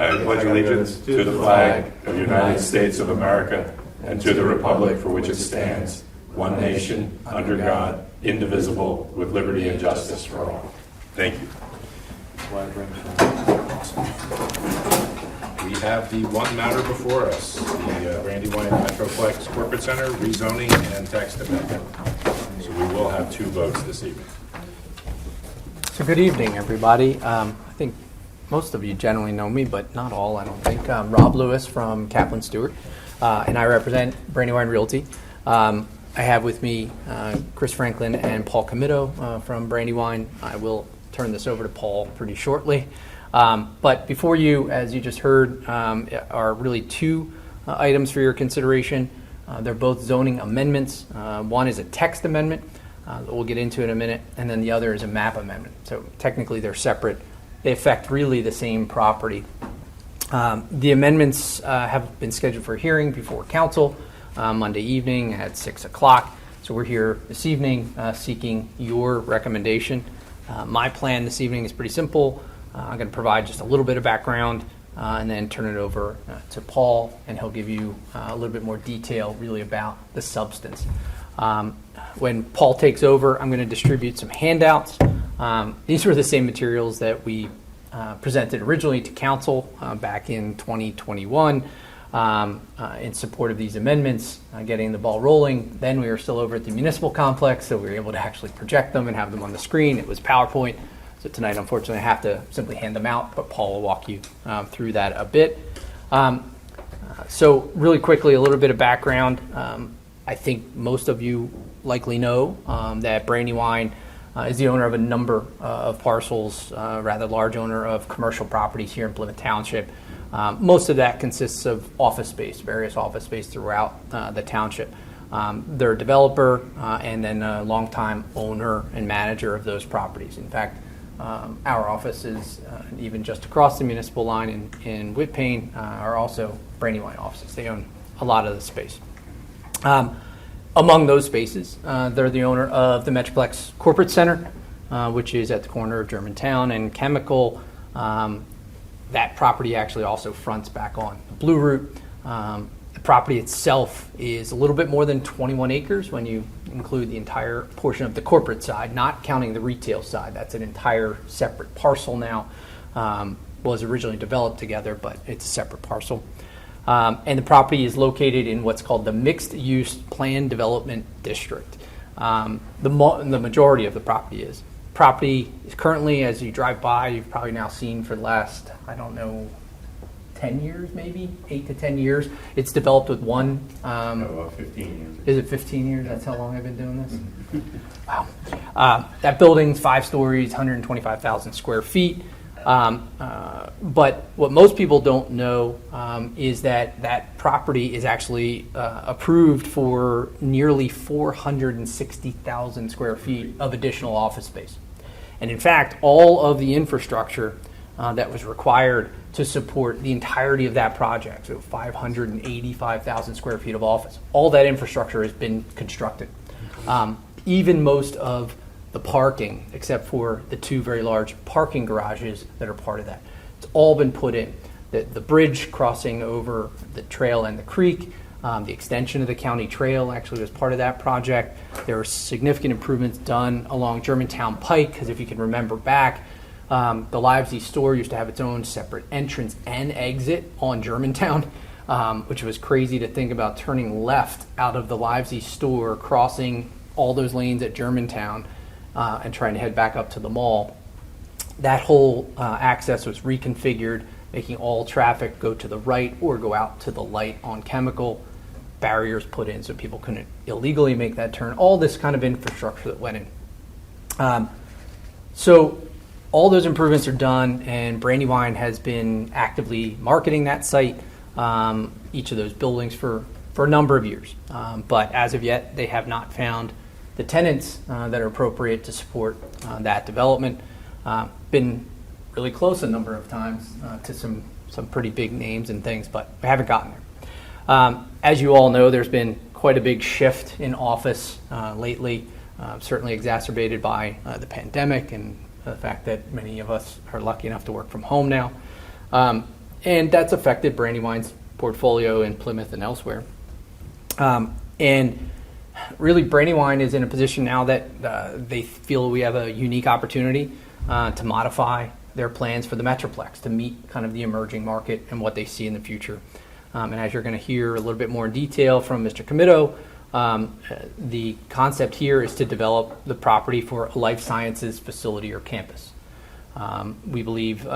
I pledge allegiance to the flag of the United States of America and to the republic for which it stands, one nation, under God, indivisible, with liberty and justice for all. Thank you. We have the one matter before us, the Brandywine Metroplex Corporate Center rezoning and text amendment. So we will have two votes this evening. So good evening, everybody. I think most of you generally know me, but not all, I don't think. I'm Rob Lewis from Kaplan Stewart, and I represent Brandywine Realty. I have with me Chris Franklin and Paul Comito from Brandywine. I will turn this over to Paul pretty shortly. But before you, as you just heard, are really two items for your consideration. They're both zoning amendments. One is a text amendment that we'll get into in a minute, and then the other is a map amendment. So technically they're separate. They affect really the same property. The amendments have been scheduled for a hearing before council Monday evening at 6 o'clock. So we're here this evening seeking your recommendation. My plan this evening is pretty simple. I'm going to provide just a little bit of background and then turn it over to Paul, and he'll give you a little bit more detail really about the substance. When Paul takes over, I'm going to distribute some handouts. These were the same materials that we presented originally to council back in 2021 in support of these amendments, getting the ball rolling. Then we were still over at the municipal complex, so we were able to actually project them and have them on the screen. It was PowerPoint. So tonight, unfortunately, I have to simply hand them out, but Paul will walk you through that a bit. So really quickly, a little bit of background. I think most of you likely know that Brandywine is the owner of a number of parcels, rather large owner of commercial properties here in Plymouth Township. Most of that consists of office space, various office space throughout the township. They're a developer and then a longtime owner and manager of those properties. In fact, our offices, even just across the municipal line in Whitpain, are also Brandywine offices. They own a lot of the space. Among those spaces, they're the owner of the Metroplex Corporate Center, which is at the corner of Germantown and Chemical. That property actually also fronts back on the Blue Route. The property itself is a little bit more than 21 acres when you include the entire portion of the corporate side, not counting the retail side. That's an entire separate parcel now. Was originally developed together, but it's a separate parcel. And the property is located in what's called the Mixed Use Planned Development District. The majority of the property is. Property is currently, as you drive by, you've probably now seen for the last, 10 years maybe, 8 to 10 years. It's developed with one. About 15 years. Is it 15 years? That's how long I've been doing this? Wow. That building's 5 stories, 125,000 square feet. But what most people don't know is that property is actually approved for nearly 460,000 square feet of additional office space. And in fact, all of the infrastructure that was required to support the entirety of that project, so 585,000 square feet of office, all that infrastructure has been constructed. Even most of the parking, except for the 2 very large parking garages that are part of that. It's all been put in. The bridge crossing over the trail and the creek, the extension of the county trail actually was part of that project. There were significant improvements done along Germantown Pike, because if you can remember back, the Livesey store used to have its own separate entrance and exit on Germantown, which was crazy to think about turning left out of the Livesey store, crossing all those lanes at Germantown, and trying to head back up to the mall. That whole access was reconfigured, making all traffic go to the right or go out to the light on Chemical. Barriers put in so people couldn't illegally make that turn. All this kind of infrastructure that went in. So all those improvements are done, and Brandywine has been actively marketing that site, each of those buildings for a number of years. But as of yet, they have not found the tenants that are appropriate to support that development. Been really close a number of times to some pretty big names and things, but we haven't gotten there. As you all know, there's been quite a big shift in office lately, certainly exacerbated by the pandemic and the fact that many of us are lucky enough to work from home now. And that's affected Brandywine's portfolio in Plymouth and elsewhere. And really, Brandywine is in a position now that they feel we have a unique opportunity to modify their plans for the Metroplex to meet kind of the emerging market and what they see in the future. And as you're going to hear a little bit more in detail from Mr. Comito, the concept here is to develop the property for a life sciences facility or campus. We believe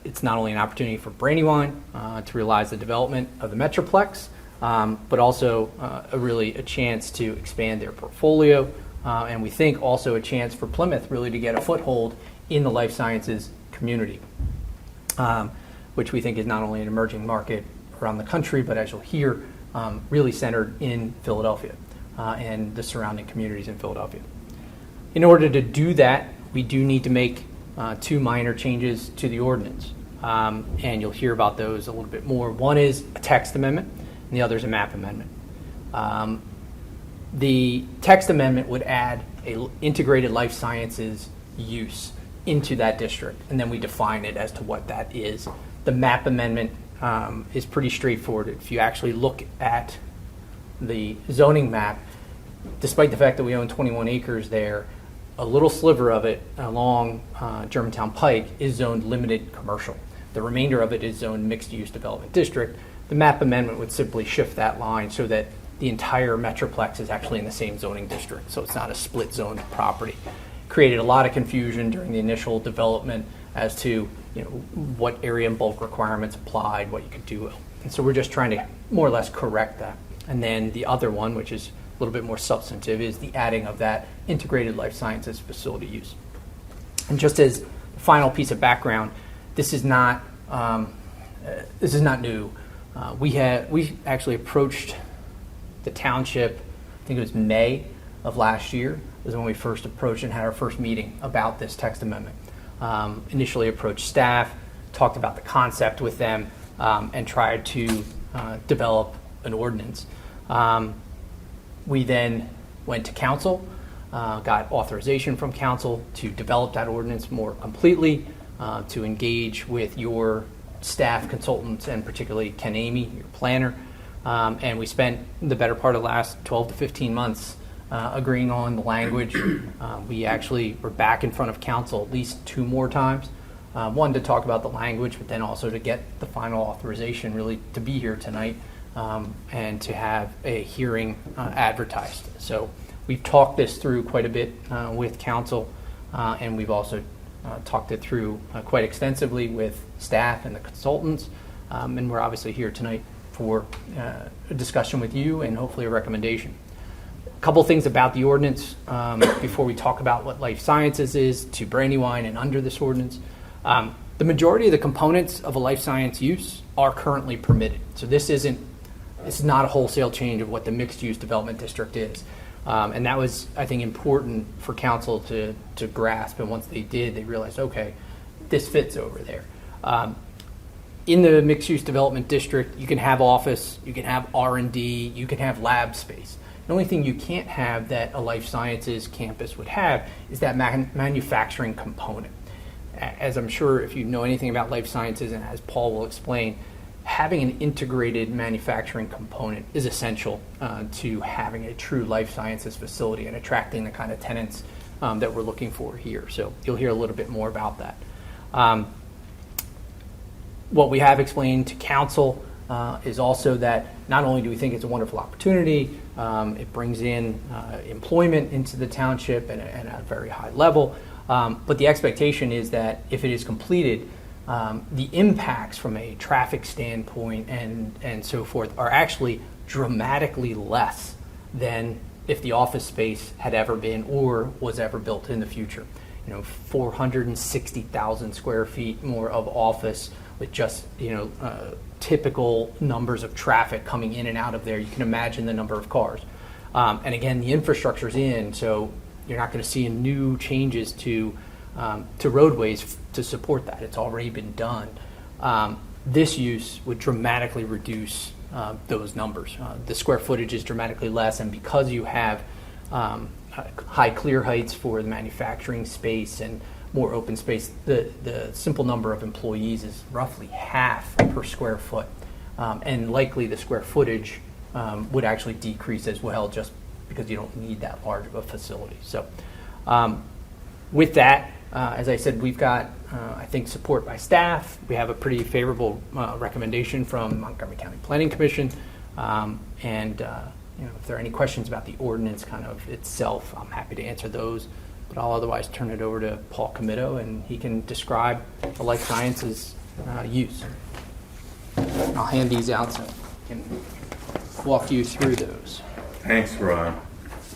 it's not only an opportunity for Brandywine to realize the development of the Metroplex, but also a chance to expand their portfolio, and we think also a chance for Plymouth really to get a foothold in the life sciences community, which we think is not only an emerging market around the country, but as you'll hear, really centered in Philadelphia and the surrounding communities in Philadelphia. In order to do that, we do need to make two minor changes to the ordinance, and you'll hear about those a little bit more. One is a text amendment, and the other is a map amendment. The text amendment would add a integrated life sciences use into that district, and then we define it as to what that is. The map amendment is pretty straightforward. If you actually look at the zoning map, despite the fact that we own 21 acres there, a little sliver of it along Germantown Pike is zoned limited commercial. The remainder of it is zoned mixed-use development district. The map amendment would simply shift that line so that the entire Metroplex is actually in the same zoning district, so it's not a split zone property. Created a lot of confusion during the initial development as to what area and bulk requirements applied, what you could do. And so we're just trying to more or less correct that. And then the other one, which is a little bit more substantive, is the adding of that integrated life sciences facility use. And just as a final piece of background, this is not new. We actually approached the township, I think it was May of last year, was when we first approached and had our first meeting about this text amendment. Initially approached staff, talked about the concept with them, and tried to develop an ordinance. We then went to council, got authorization from council to develop that ordinance more completely, to engage with your staff consultants and particularly Ken Amy, your planner. And we spent the better part of the last 12 to 15 months agreeing on the language. We actually were back in front of council at least 2 more times. One, to talk about the language, but then also to get the final authorization really to be here tonight and to have a hearing advertised. So we've talked this through quite a bit with council, and we've also talked it through quite extensively with staff and the consultants, and we're obviously here tonight for a discussion with you and hopefully a recommendation. A couple things about the ordinance before we talk about what life sciences is to Brandywine and under this ordinance. The majority of the components of a life science use are currently permitted. So this is not a wholesale change of what the mixed use development district is. And that was, I think, important for council to grasp. And once they did, they realized, okay, this fits over there. In the mixed-use development district, you can have office, you can have R&D, you can have lab space. The only thing you can't have that a life sciences campus would have is that manufacturing component. As I'm sure if you know anything about life sciences, and as Paul will explain, having an integrated manufacturing component is essential to having a true life sciences facility and attracting the kind of tenants that we're looking for here. So you'll hear a little bit more about that. What we have explained to council is also that not only do we think it's a wonderful opportunity, it brings in employment into the township and at a very high level, but the expectation is that if it is completed, the impacts from a traffic standpoint and so forth are actually dramatically less than if the office space had ever been or was ever built in the future. 460,000 square feet more of office with just typical numbers of traffic coming in and out of there. You can imagine the number of cars. And again, the infrastructure's in, so you're not going to see new changes to roadways to support that. It's already been done. This use would dramatically reduce those numbers. The square footage is dramatically less, and because you have high clear heights for the manufacturing space and more open space. The simple number of employees is roughly half per square foot, and likely the square footage would actually decrease as well, just because you don't need that large of a facility. So with that, as I said, we've got, I think, support by staff. We have a pretty favorable recommendation from Montgomery County Planning Commission. And if there are any questions about the ordinance kind of itself, I'm happy to answer those. But I'll otherwise turn it over to Paul Comito, and he can describe the life sciences use. I'll hand these out so I can walk you through those. Thanks, Ron,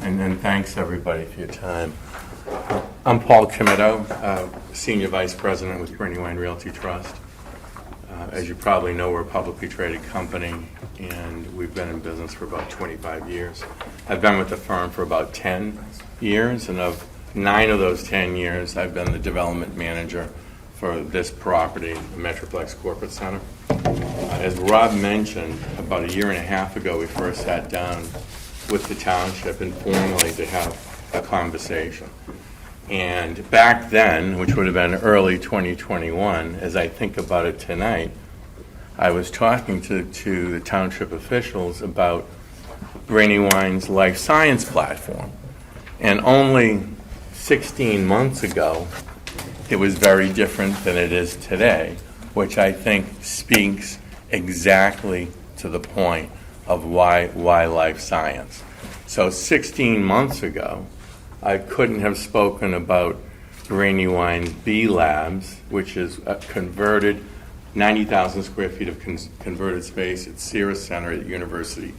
and thanks everybody for your time. I'm Paul Comito, Senior Vice President with Brandywine Realty Trust. As you probably know, we're a publicly traded company, and we've been in business for about 25 years. I've been with the firm for about 10 years, and of 9 of those 10 years, I've been the development manager for this property, the Metroplex Corporate Center. As Rob mentioned, about a year and a half ago, we first sat down with the township informally to have a conversation. And back then, which would have been early 2021, as I think about it tonight, I was talking to the township officials about Brandywine's life science platform. And only 16 months ago, it was very different than it is today, which I think speaks exactly to the point of why life science. So 16 months ago, I couldn't have spoken about Brandywine B Labs, which is a converted 90,000 square feet of converted space at Sierra Center at University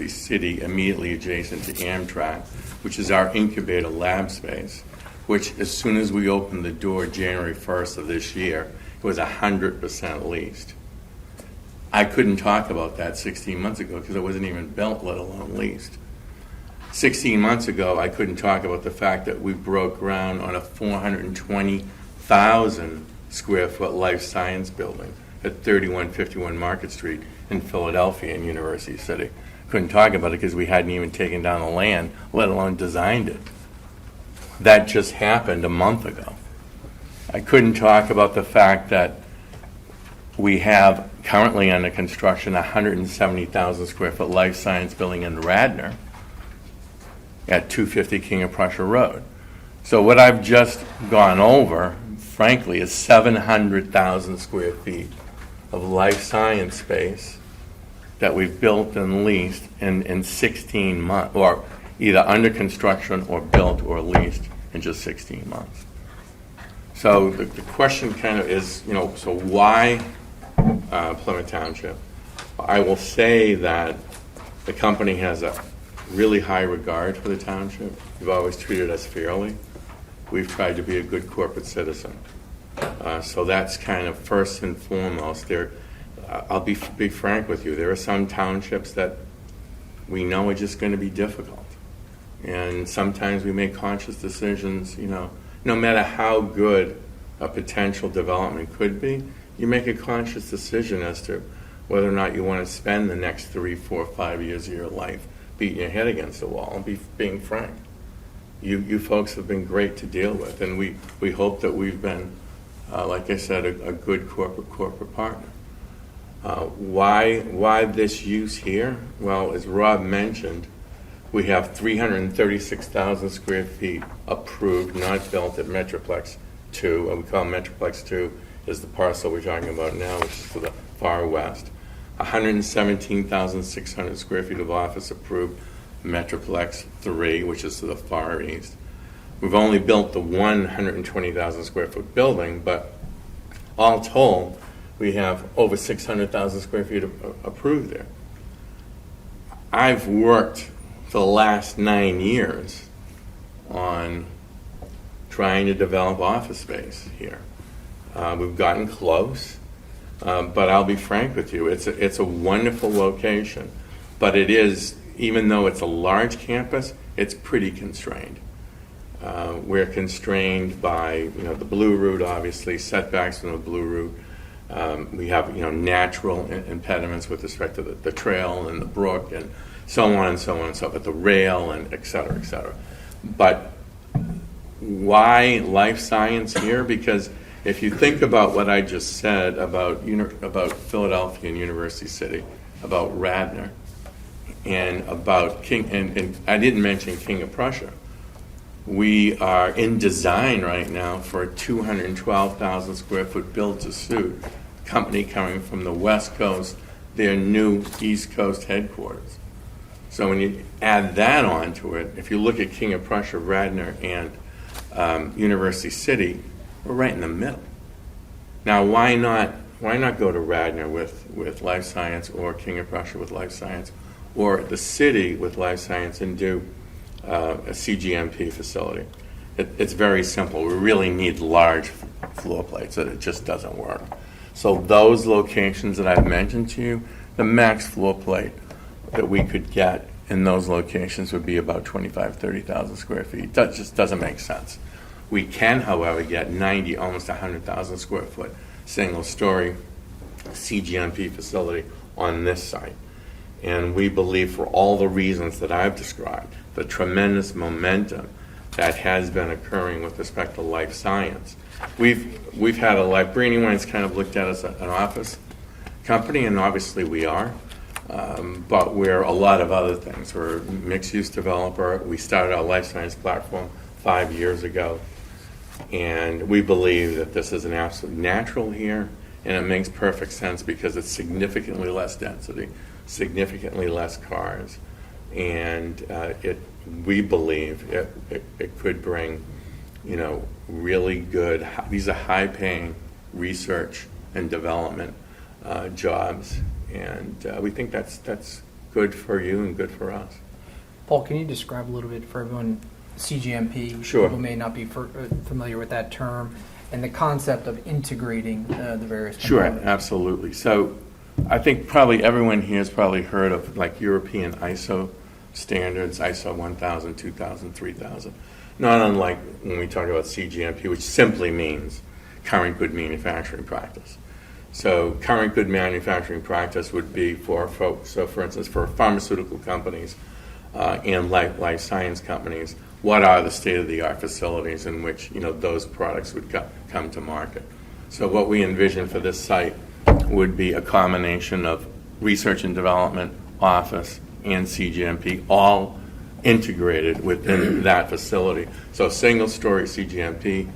City, immediately adjacent to Amtrak, which is our incubator lab space, which as soon as we opened the door January 1st of this year, it was 100% leased. I couldn't talk about that 16 months ago because it wasn't even built, let alone leased. 16 months ago, I couldn't talk about the fact that we broke ground on a 420,000 square foot life science building at 3151 Market Street in Philadelphia in University City. Couldn't talk about it because we hadn't even taken down the land, let alone designed it. That just happened a month ago. I couldn't talk about the fact that we have currently under construction a 170,000 square foot life science building in Radnor at 250 King of Prussia Road. So what I've just gone over, frankly, is 700,000 square feet of life science space that we've built and leased in 16 months, or either under construction or built or leased in just 16 months. So the question kind of is, so why Plymouth Township? I will say that the company has a really high regard for the township. You've always treated us fairly. We've tried to be a good corporate citizen. So that's kind of first and foremost. I'll be frank with you. There are some townships that we know are just going to be difficult. And sometimes we make conscious decisions, no matter how good a potential development could be, you make a conscious decision as to whether or not you want to spend the next 3, 4, 5 years of your life beating your head against the wall and being frank. You folks have been great to deal with, and we hope that we've been, like I said, a good corporate partner. Why this use here? Well, as Rob mentioned, we have 336,000 square feet approved, not built at Metroplex 2, and we call Metroplex 2 is the parcel we're talking about now, which is to the far west. 117,600 square feet of office approved, Metroplex 3, which is to the far east. We've only built the 120,000 square foot building, but all told, we have over 600,000 square feet approved there. I've worked for the last 9 years on trying to develop office space here. We've gotten close. But I'll be frank with you, it's a wonderful location, but it is, even though it's a large campus, it's pretty constrained. We're constrained by the Blue Route, obviously, setbacks from the Blue Route. We have natural impediments with respect to the trail and the brook and so on and so on and so forth, the rail and et cetera, et cetera. But Why life science here? Because if you think about what I just said about Philadelphia and University City, about Radnor, and about King, and I didn't mention King of Prussia. We are in design right now for a 212,000 square foot build-to-suit company coming from the West Coast, their new East Coast headquarters. So when you add that onto it, if you look at King of Prussia, Radnor, and University City, we're right in the middle. Now, why not go to Radnor with life science, or King of Prussia with life science, or the city with life science, and do a CGMP facility? It's very simple. We really need large floor plates. It just doesn't work. So those locations that I've mentioned to you, the max floor plate that we could get in those locations would be about 30,000 square feet. That just doesn't make sense. We can, however, get 90, almost 100,000 square foot single-story CGMP facility on this site. And we believe, for all the reasons that I've described, the tremendous momentum that has been occurring with respect to life science. We've had Brandywine's kind of looked at us as an office company, and obviously we are. But we're a lot of other things. We're a mixed-use developer. We started our life science platform 5 years ago. And we believe that this is an absolute natural here, and it makes perfect sense because it's significantly less density, significantly less cars, and we believe it could bring, really good. These are high-paying research and development jobs, and we think that's good for you and good for us. Paul, can you describe a little bit for everyone CGMP? Sure. People may not be familiar with that term, and the concept of integrating the various components. Sure, absolutely. So I think probably everyone here has probably heard of like European ISO standards, ISO 1000, 2000, 3000. Not unlike when we talk about CGMP, which simply means current good manufacturing practice. So current good manufacturing practice would be for folks, so for instance, for pharmaceutical companies and life science companies, what are the state-of-the-art facilities in which those products would come to market. So what we envision for this site would be a combination of research and development, office, and CGMP, all integrated within that facility. So single-story CGMP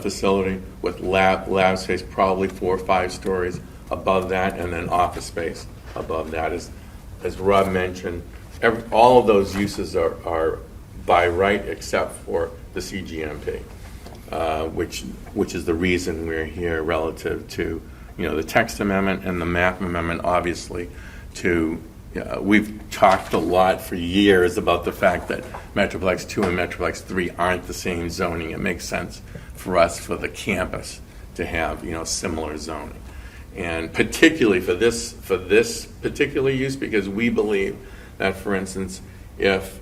facility with lab space, probably 4 or 5 stories above that, and then office space above that. As Rob mentioned, all of those uses are by right except for the CGMP, which is the reason we're here relative to the text amendment and the map amendment. Obviously, we've talked a lot for years about the fact that Metroplex 2 and Metroplex 3 aren't the same zoning. It makes sense for us, for the campus, to have similar zoning, and particularly for this particular use, because we believe that, for instance, if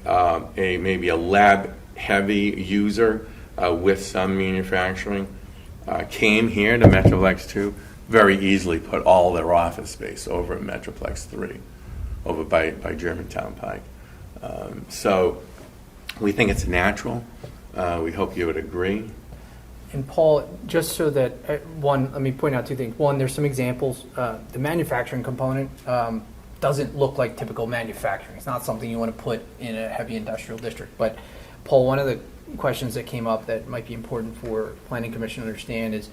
maybe a lab-heavy user with some manufacturing came here to Metroplex 2, very easily put all their office space over at Metroplex 3, over by Germantown Pike. So we think it's natural. We hope you would agree. And Paul, just so that, let me point out 2 things. One, there's some examples. The manufacturing component doesn't look like typical manufacturing. It's not something you want to put in a heavy industrial district. But Paul, one of the questions that came up that might be important for Planning Commission to understand is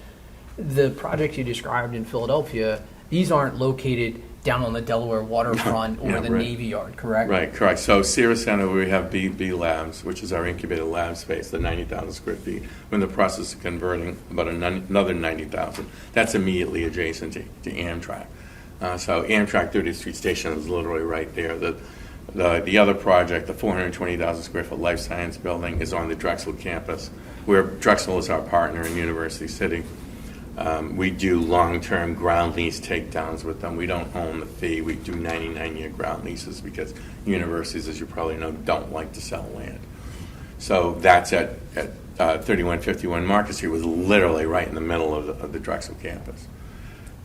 the projects you described in Philadelphia, these aren't located down on the Delaware waterfront or the right. Navy Yard, correct? Right, correct. So Sierra Center, we have B Labs, which is our incubator lab space, the 90,000 square feet. We're in the process of converting about another 90,000. That's immediately adjacent to Amtrak. So Amtrak 30th Street Station is literally right there. The other project, the 420,000 square foot life science building, is on the Drexel campus, where Drexel is our partner in University City. We do long-term ground lease takedowns with them. We don't own the fee. We do 99-year ground leases because universities, as you probably know, don't like to sell land. So that's at 3151 Market Street, was literally right in the middle of the Drexel campus.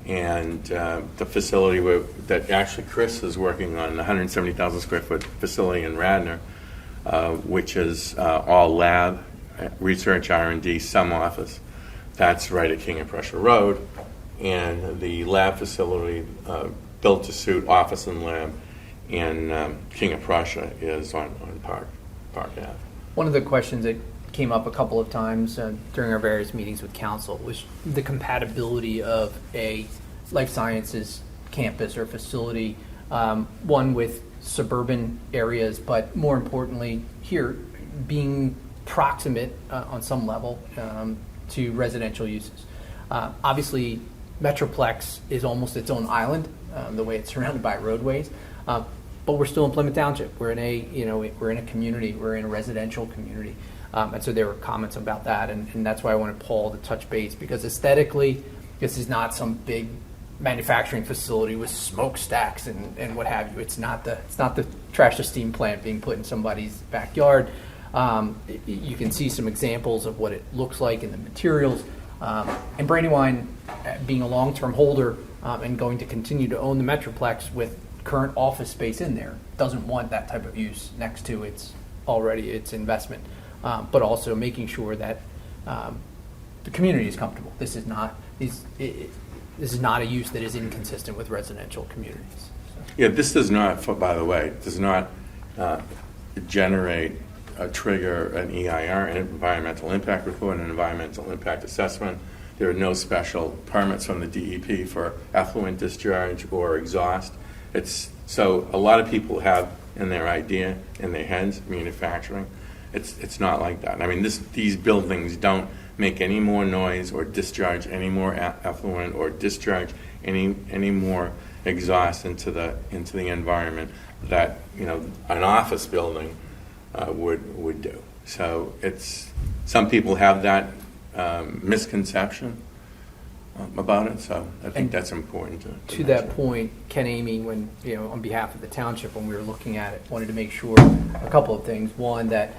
And the facility that actually Chris is working on, the 170,000 square foot facility in Radnor, which is all lab research, R&D, some office. That's right at King of Prussia Road. And the lab facility, built to suit office and lab in King of Prussia is on Park Ave. One of the questions that came up a couple of times during our various meetings with council was the compatibility of a life sciences campus or facility, one with suburban areas, but more importantly here, being proximate on some level to residential uses. Obviously, Metroplex is almost its own island, the way it's surrounded by roadways. But we're still in Plymouth Township. We're in a community. We're in a residential community, and so there were comments about that, and that's why I wanted Paul to touch base, because aesthetically, this is not some big manufacturing facility with smokestacks and what have you. It's not the trash to steam plant being put in somebody's backyard. You can see some examples of what it looks like in the materials. And Brandywine, being a long-term holder and going to continue to own the Metroplex with current office space in there, doesn't want that type of use next to its investment, but also making sure that the community is comfortable. This is not a use that is inconsistent with residential communities. Yeah, this does not, by the way, generate trigger an EIR, an environmental impact report, an environmental impact assessment. There are no special permits from the DEP for effluent discharge or exhaust. So a lot of people have in their idea, in their heads, manufacturing. It's not like that. I mean, these buildings don't make any more noise or discharge any more effluent or discharge any more exhaust into the environment that an office building would do. So some people have that misconception about it. So I think that's important to that point. Ken Amy, when on behalf of the township, when we were looking at it, wanted to make sure a couple of things. One, that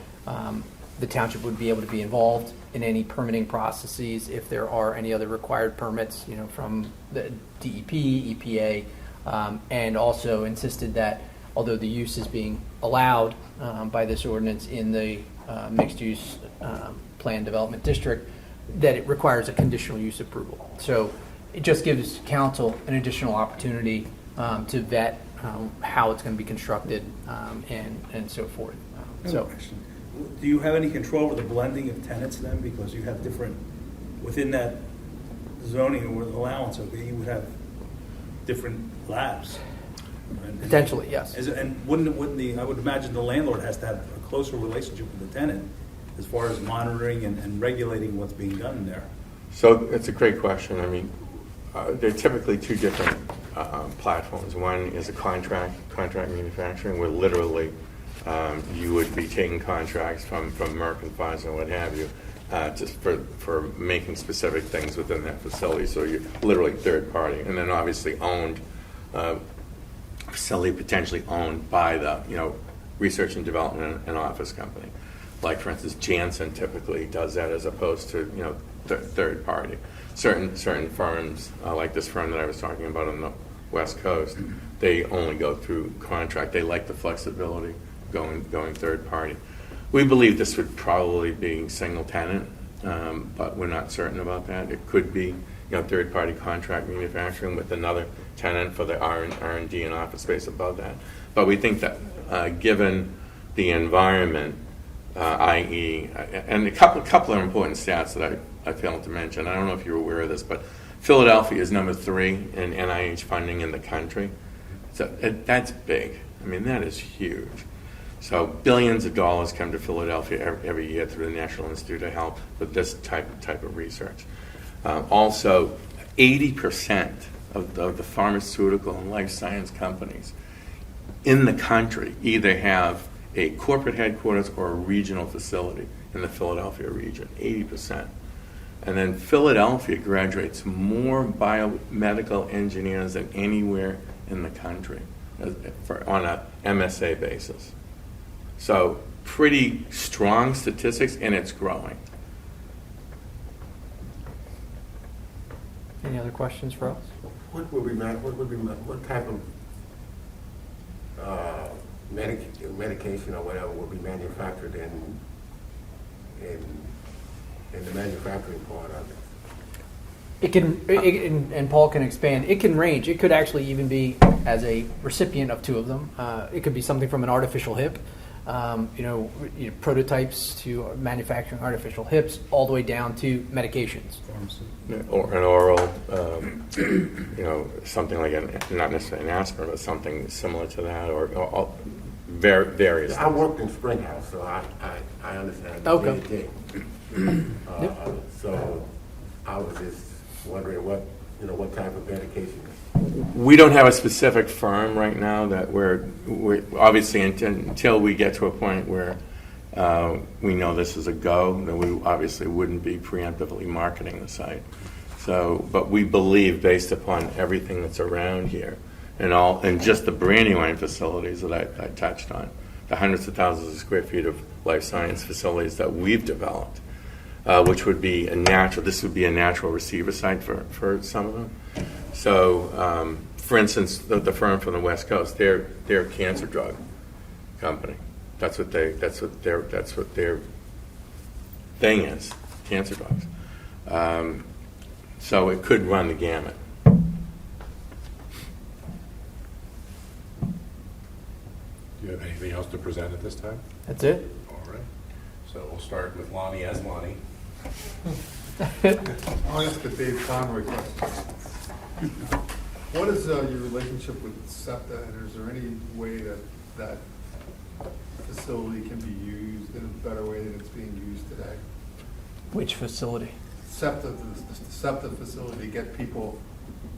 the township would be able to be involved in any permitting processes if there are any other required permits, from the DEP, EPA, and also insisted that although the use is being allowed by this ordinance in the mixed-use plan development district, that it requires a conditional use approval. So it just gives council an additional opportunity to vet how it's going to be constructed and so forth. So. Do you have any control over the blending of tenants then? Because you have different, within that zoning or allowance, okay, you would have different labs. Potentially, yes. And I would imagine the landlord has to have a closer relationship with the tenant as far as monitoring and regulating what's being done there. So it's a great question. I mean, there are typically two different platforms. One is a contract manufacturing, where literally you would be taking contracts from Merck and Pfizer and what have you, just for making specific things within that facility. So you're literally third party, and then obviously owned facility potentially owned by the research and development and office company. Like for instance, Janssen typically does that as opposed to third party. Certain firms like this firm that I was talking about on the West Coast, they only go through contract. They like the flexibility going third party. We believe this would probably be single tenant, but we're not certain about that. It could be third party contract manufacturing with another tenant for the R&D and office space above that. But we think that given the environment, i.e., and a couple of important stats that I failed to mention. I don't know if you're aware of this, but Philadelphia is number 3 in NIH funding in the country. So that's big. I mean, that is huge. So billions of dollars come to Philadelphia every year through the National Institute of Health with this type of research. Also, 80% of the pharmaceutical and life science companies in the country either have a corporate headquarters or a regional facility in the Philadelphia region, 80%. And then Philadelphia graduates more biomedical engineers than anywhere in the country on a MSA basis. So pretty strong statistics, and it's growing. Any other questions for us? What type of medication or whatever will be manufactured in the manufacturing part of it? And Paul can expand. It can range. It could actually even be as a recipient of two of them. It could be something from an artificial hip, prototypes to manufacturing artificial hips, all the way down to medications. Or an oral, something like not necessarily an aspirin, but something similar to that, or various. I worked in Springhouse, so I understand the Okay. day-to-day. So I was just wondering what type of medication. We don't have a specific firm right now that we're obviously until we get to a point where we know this is a go, then we obviously wouldn't be preemptively marketing the site. So, but we believe, based upon everything that's around here and just the Brandywine facilities that I touched on, the hundreds of thousands of square feet of life science facilities that we've developed, which would be this would be a natural receiver site for some of them. So, for instance, the firm from the West Coast, they're a cancer drug company. That's what their thing is, cancer drugs. So it could run the gamut. Do you have anything else to present at this time? That's it. All right. So we'll start with Lonnie as Lonnie. I'll ask a Dave Conroy question. What is your relationship with SEPTA, and is there any way that facility can be used in a better way than it's being used today? Which facility? SEPTA, the SEPTA facility, to get people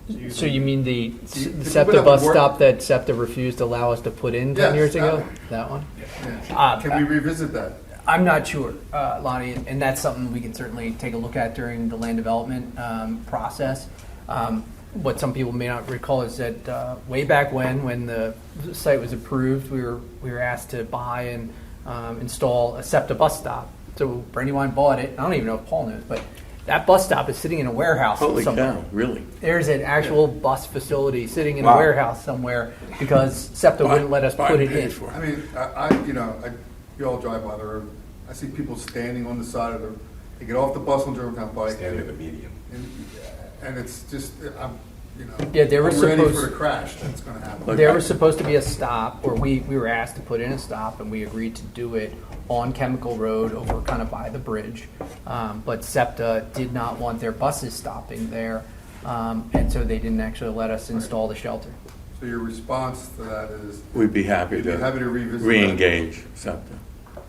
using. So you mean the Could you SEPTA put up bus a work- stop that SEPTA refused to allow us to put in 10 Yes, years that ago? one. That one? Yeah. Can we revisit that? I'm not sure, Lonnie, and that's something we can certainly take a look at during the land development process. What some people may not recall is that way back when the site was approved, we were asked to buy and install a SEPTA bus stop. So Brandywine bought it. I don't even know if Paul knows, but that bus stop is sitting in a warehouse Holy somewhere. cow, really? There's an actual bus facility sitting in a Wow. warehouse somewhere because SEPTA wouldn't let us put it in. I mean, you all drive by there, I see people standing on the side of they get off the bus on Germantown Pike. Standing at the median. And it's just, Yeah, they were I'm ready supposed- for the crash that's gonna happen. Look, There was supposed to be a stop, or we were asked to put in a stop, and we agreed to do it on Chemical Road over kind of by the bridge. But SEPTA did not want their buses stopping there, and so they didn't actually let us install the shelter. So your response to that is? We'd be happy You'd be happy to to revisit that. re-engage SEPTA.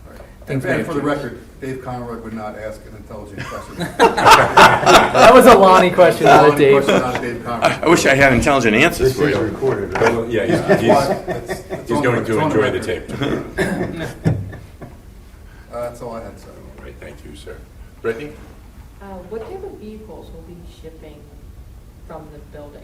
Right. Things And may for have the changed. record, Dave Conroy would not ask an intelligent question. That was a Lonnie question, not a Only Dave. question, not Dave Conroy. I wish I had intelligent answers This for is you. recorded, right? Well, yeah, That's he's why- it's he's on going the- to it's on enjoy the record. tape. That's all I had to say. All right, thank you, sir. Brittany? What type of vehicles will be shipping from the building?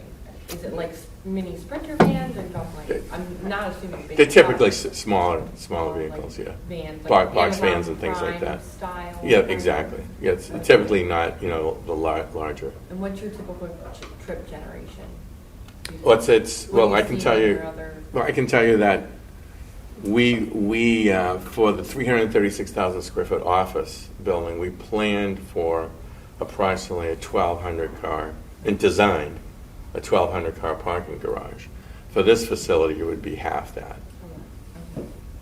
Is it like mini Sprinter vans or something like, I'm not assuming big. They're typically trucks, smaller like vehicles, yeah. Vans, Box like vans Amazon and things like Prime that. style. Yeah, exactly. Yeah, it's typically not, the larger. And what's your typical trip generation? Well, I can tell you, Well, I can tell you that we for the 336,000 square foot office building, we planned for approximately a 1,200 car, and designed a 1,200 car parking garage. For this facility, it would be half that.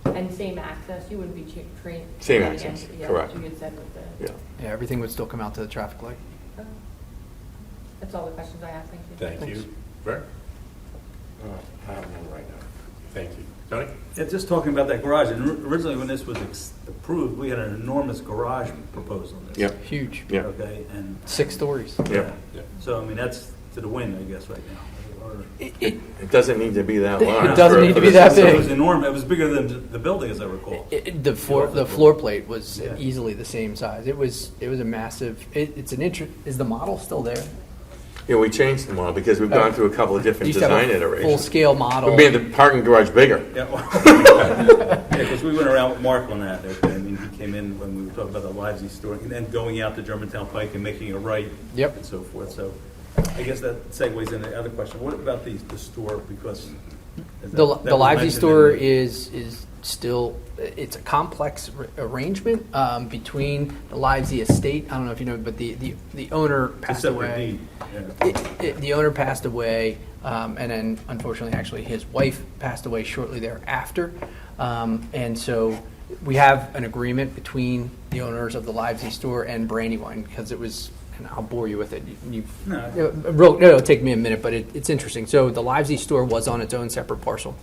And same access, you wouldn't be trained? Same access, correct. You had said with the, Yeah. Yeah, everything would still come out to the traffic light. okay. That's all the questions I have, thank you. Thank Thanks. you. Vern? I have none right now. Thank you. Tony? Yeah, just talking about that garage, and originally when this was approved, we had an enormous garage proposal on this. Yep. Huge. Yeah. Okay, and, 6 stories. Yep. Yeah. so, I mean, that's to the wind, I guess, right now. Or- It doesn't need to be that It large. doesn't for- need to for be this that So big. it was enormous, it was bigger than the building, as I recall. The floor plate was Yeah. easily the same size. It was a massive. Is the model still there? Yeah, we changed the model because we've gone through a couple of different Used to have design a iterations. full scale model. We made the parking garage bigger. Yeah, well, because we went around with Mark on that. Okay? I mean, he came in when we were talking about the Livesey store, and then going out to Germantown Pike and making a right, Yep. and so forth. So, I guess that segues into the other question. What about the store? Because Is The that was Livesey mentioned store in the- is still, it's a complex arrangement between the Livesey estate. I don't know if you know, but the owner It's a passed separate away. deed. Yeah. The owner passed away, and then unfortunately, actually, his wife passed away shortly thereafter. And so we have an agreement between the owners of the Livesey store and Brandywine because it was, and I'll bore you with it. No. It'll take me a minute, but it's interesting. So the Livesey store was on its own separate parcel.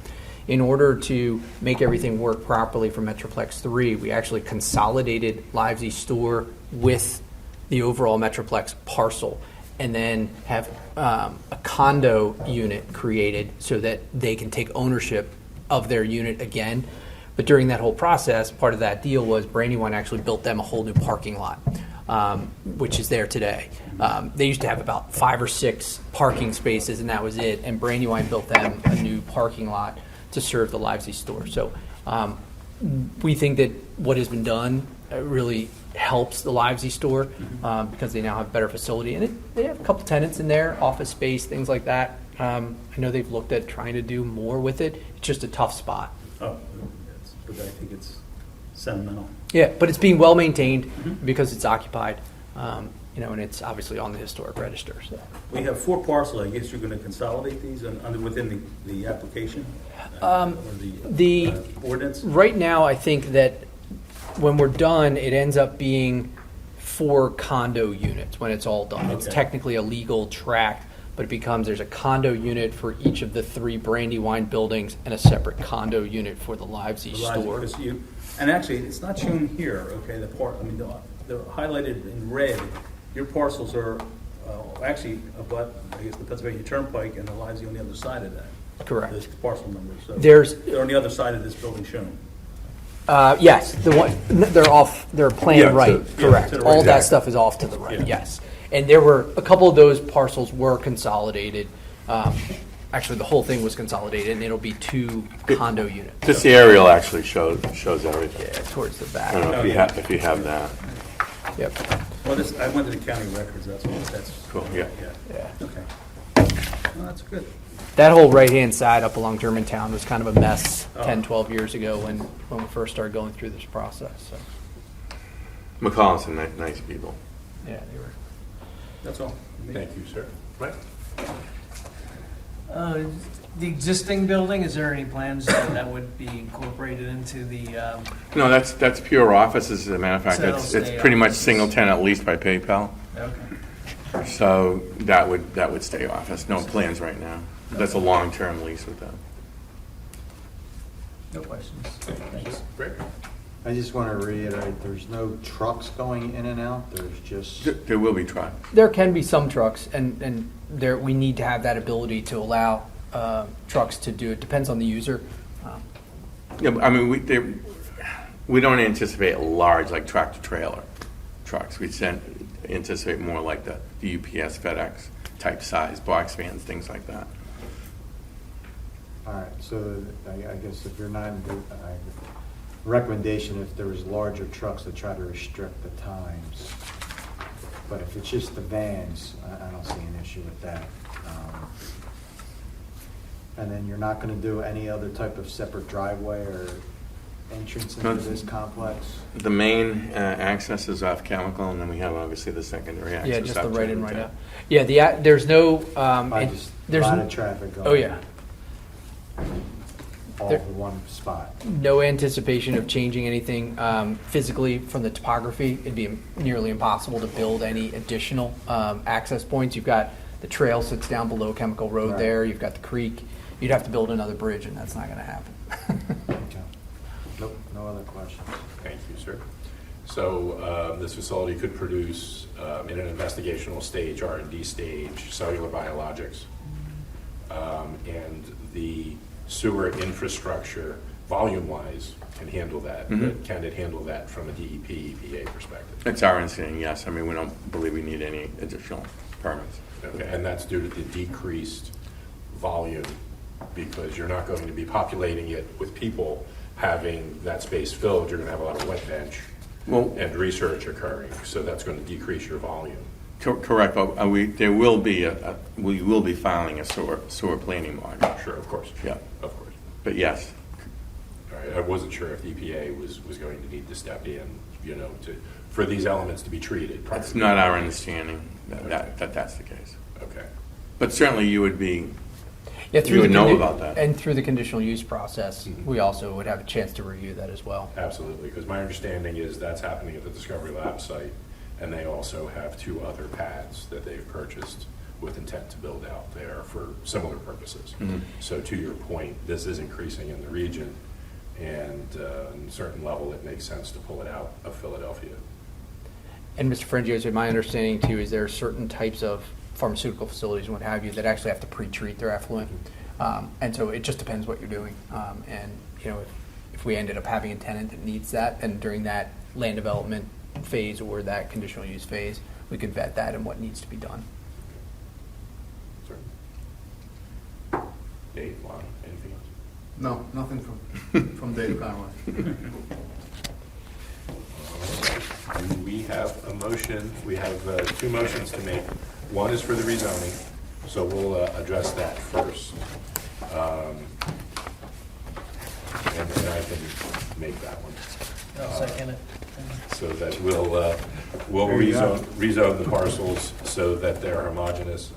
In order to make everything work properly for Metroplex 3, we actually consolidated Livesey store with the overall Metroplex parcel and then have a condo unit created so that they can take ownership of their unit again. But during that whole process, part of that deal was Brandywine actually built them a whole new parking lot, which is there today. They used to have about 5 or 6 parking spaces, and that was it. And Brandywine built them a new parking lot to serve the Livesey store. So we think that what has been done really helps the Livesey store because they now have a better facility. And they have a couple tenants in there, office space, things like that. I know they've looked at trying to do more with it. It's just a tough spot. Oh, but I think it's sentimental. Yeah, but it's being well maintained because it's occupied, and it's obviously on the historic register. So. We have 4 parcels. I guess you're going to consolidate these within the application? Or the ordinance? Right now, I think that when we're done, it ends up being 4 condo units when it's all done. It's Okay. technically a legal tract, but it becomes there's a condo unit for each of the 3 Brandywine buildings and a separate condo unit for the Livesey store. Because and actually, it's not shown here, okay, they're highlighted in red. Your parcels are actually abut, I guess, the Pennsylvania Turnpike and the Livesey on the other side of that. Correct. This parcel numbers. So They're on the other side of this building shown. Yes, they're planned Yeah, right, to correct. the right. All that Exactly. stuff is off to the right, Yeah. yes. And there were, a couple of those parcels were consolidated. Actually, the whole thing was consolidated, and it'll be 2 condo units. This aerial actually shows everything. Yeah, towards the I don't back. know if you have that. Yep, Well, I went to the county records, that's. Cool, yeah. yeah. Okay. Well, that's good. That whole right-hand side up along Germantown was kind of a mess Oh. 10, 12 years ago when we first started going through this process, so, McCollum's some nice people. yeah, they were. That's all. Thank you, sir. Right. The existing building, is there any plans that would be incorporated into the, No, that's pure offices, as a matter of fact. So it'll It's stay pretty much offices. single tenant leased by PayPal. okay. So that would stay office. No plans right now. That's a long-term lease with them. No questions. Thanks. Great. I just want to reiterate, there's no trucks going in and out, there's just, There will be trucks. There can be some trucks, and there, we need to have that ability to allow trucks to do it. Depends on the user. Yeah, but, I mean, we don't anticipate large, like tractor-trailer trucks. We anticipate more like the UPS, FedEx type size, box vans, things like that. all right, so I guess if you're not, recommendation, if there was larger trucks to try to restrict the times. But if it's just the vans, I don't see an issue with that. And then you're not going to do any other type of separate driveway or entrance into this complex? The main access is off Chemical, and then we have obviously the secondary access. Yeah, just the out right in, right Germantown. out. Yeah, there's no. Just a There's lot of traffic going. Oh yeah. All There- in one spot. No anticipation of changing anything physically from the topography. It'd be nearly impossible to build any additional access points. You've got the trail sits down below Chemical Road Right. there. You've got the creek. You'd have to build another bridge, and that's not going to happen. Okay. Nope, no other questions. Thank you, sir. So this facility could produce, in an investigational stage, R&D stage, cellular biologics. And the sewer infrastructure, volume-wise, can handle that. Mhm. But can it handle that from a DEP, EPA perspective? It's our understanding, yes. I mean, we don't believe we need any additional permits. Okay, and that's due to the decreased volume, because you're not going to be populating it with people having that space filled. You're going to have a lot of wet bench Well, and research occurring, so that's going to decrease your volume. Correct, but there will be we will be filing a sewer planning module. Sure, of course. Yeah. Of course. But yes, All right, I wasn't sure if the EPA was going to need to step in, for these elements to be treated. prior it's to- not our understanding that that's the case. Okay. But certainly you would be, Yeah, through You would the know condi- about that. And through the conditional use process, Mhm. we also would have a chance to review that as well. Absolutely, because my understanding is that's happening at the Discovery Lab site, and they also have 2 other pads that they've purchased with intent to build out there for similar purposes. Mhm. So to your point, this is increasing in the region, and on a certain level, it makes sense to pull it out of Philadelphia. And Mr. Frangiosi, my understanding too is there are certain types of pharmaceutical facilities and what have you that actually have to pre-treat their effluent. And so it just depends what you're doing. And, if we ended up having a tenant that needs that, and during that land development phase or that conditional use phase, we could vet that and what needs to be done. Sorry. Dave, Lon, anything else? No, nothing from Dave Conway. Do we have a motion? We have 2 motions to make. One is for the rezoning, so we'll address that first. And then I can make that one. I'll second it. So that we'll There you go. rezone the parcels so that they're homogeneous.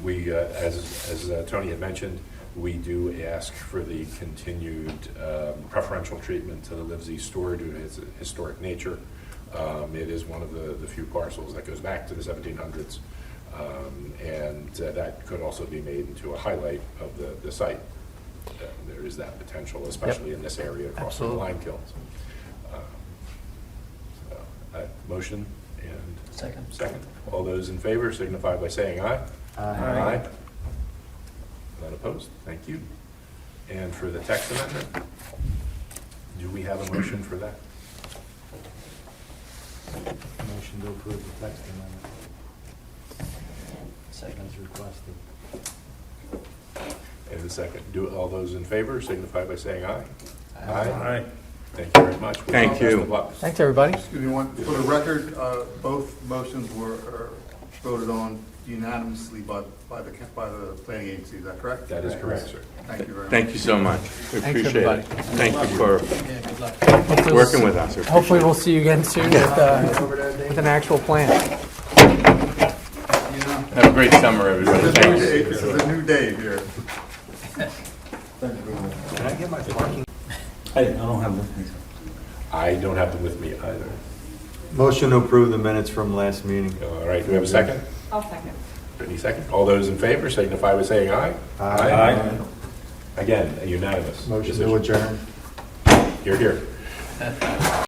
We, as Tony had mentioned, we do ask for the continued preferential treatment to the Livesey store due to its historic nature. It is one of the few parcels that goes back to the 1700s, and that could also be made into a highlight of the site. There is that potential, especially in this area across from the Absolutely. lime kilns. Motion and Second. All those in favor signify by saying aye. Aye. None opposed? Thank you. And for the text amendment, do we have a motion for that? Motion to approve the text amendment Second. as requested. And the second, do all those in favor signify by saying aye. Aye. Thank you very much. Thank Best you. of luck. Thanks, everybody. Excuse me, for the record, both motions were voted on unanimously by the planning agency, is that correct? That is correct, sir. Thank you very much. thank you so much. We Thanks, appreciate everybody. it. Thank you for Yeah, good luck. Hopefully we'll working see- with us. I Hopefully appreciate we'll see you again soon with an actual plan. You know, it. Have a great summer, everybody. This Thank is you. a new Dave here. Can I get my parking? I don't have with me. I don't have them with me either. Motion to approve the minutes from last meeting. All right, do we have a second? I'll second. Brittany, second. All those in favor signify by saying aye. Aye. Again, a unanimous Motion decision. to adjourn. Here, here.